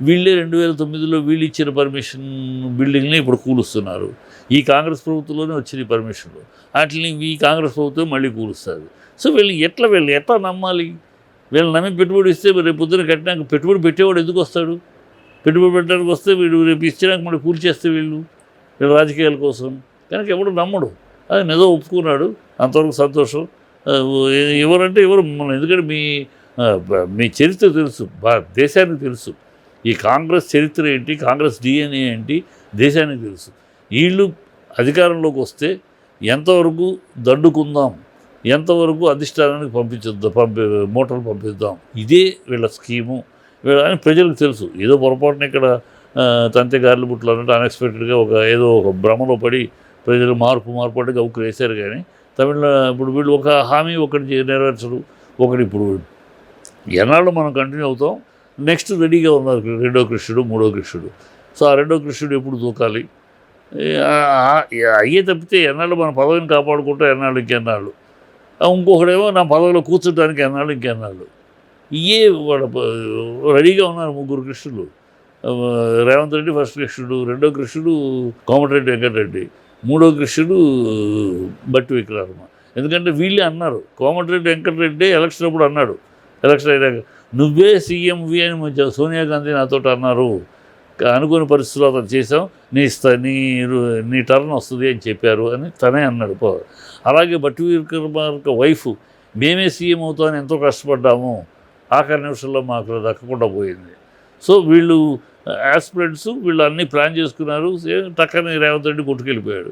వీళ్ళే 2009లో వీళ్ళు ఇచ్చిన పర్మిషన్ బిల్డింగ్ని ఇప్పుడు కూలుస్తున్నారు. ఈ కాంగ్రెస్ ప్రభుత్వంలోనే వచ్చింది పర్మిషన్లు, వాటిని ఈ కాంగ్రెస్ ప్రభుత్వం మళ్ళీ కూలుస్తుంది. సో వీళ్ళు ఎట్లా నమ్మాలి? వీళ్ళు నమ్మి పెట్టుబడి ఇస్తే రేపు పొద్దున కట్టినాక పెట్టుబడి పెట్టేవాడు ఎందుకు వస్తాడు? పెట్టుబడి పెట్టడానికి వస్తే వీడు రేపు ఇచ్చినాక మళ్ళీ కూలి చేస్తే వీళ్ళు రాజకీయాల కోసం కనుక ఎవడు నమ్మడు. అది నిజం ఒప్పుకున్నాడు, అంతవరకు సంతోషం. ఎవరంటే ఎవరు ఎందుకంటే మీ చరిత్ర తెలుసు, దేశానికి తెలుసు. ఈ కాంగ్రెస్ చరిత్ర ఏంటి, కాంగ్రెస్ డిఎన్ఏ ఏంటి దేశానికి తెలుసు. వీళ్ళు అధికారంలోకి వస్తే ఎంతవరకు దండుకుందాం, ఎంతవరకు అధిష్టానానికి మూటలు పంపిద్దాం, ఇదే వీళ్ళ స్కీము అని ప్రజలకు తెలుసు. ఏదో పొరపాటున ఇక్కడ తంతెగారులు బుట్లు అన్నట్టు అన్ఎక్స్పెక్టెడ్గా ఏదో ఒక భ్రమలో పడి ప్రజలు మార్పు అంటే గౌకు వేశారు. కానీ ఇప్పుడు వీళ్ళు ఒక హామీ ఒకటి నెరవేర్చరు. ఇప్పుడు ఎన్నాళ్ళు మనం కంటిన్యూ అవుతాం. నెక్స్ట్ రెడీగా ఉన్నారు రెండో కృష్ణుడు, మూడో కృష్ణుడు. సో ఆ రెండో కృష్ణుడు ఎప్పుడు దూకాలి అయ్యే తప్పితే ఎన్నాళ్ళు మన పదవిని కాపాడుకుంటూ ఎన్నాళ్ళు ఇంకెన్నాళ్ళు, ఇంకొకడేమో నా పదవిలో కూర్చోడానికి ఎన్నాళ్ళు ఇంకెన్నాళ్ళు. ఇయే వాళ్ళ రెడీగా ఉన్నారు ముగ్గురు కృష్ణులు. రేవంత్ రెడ్డి ఫస్ట్ కృష్ణుడు, రెండో కృష్ణుడు కోమటిరెడ్డి వెంకటరెడ్డి, మూడో కృష్ణుడు బట్టి విక్రమ. ఎందుకంటే వీళ్ళే అన్నారు, కోమటిరెడ్డి వెంకటరెడ్డి ఎలక్షన్ అప్పుడు అన్నాడు, ఎలక్షన్ అయినాక నువ్వే సీఎంవి అని సోనియా గాంధీ నాతో అన్నారు, అనుకోని పరిస్థితుల్లో అతను చేసాం, నీ టర్న్ వస్తుంది అని చెప్పారు అని తనే అన్నాడు. అలాగే బట్టి విక్రమార్క వైఫ్ మేమే సీఎం అవుతామని ఎంతో కష్టపడ్డాము, ఆఖరి నిమిషంలో మాకు దక్కకుండా పోయింది. సో వీళ్ళు యాస్పిరెంట్స్ వీళ్ళు అన్నీ ప్లాన్ చేసుకున్నారు. టక్కని రేవంత్ రెడ్డి కొట్టుకెళ్ళిపోయాడు.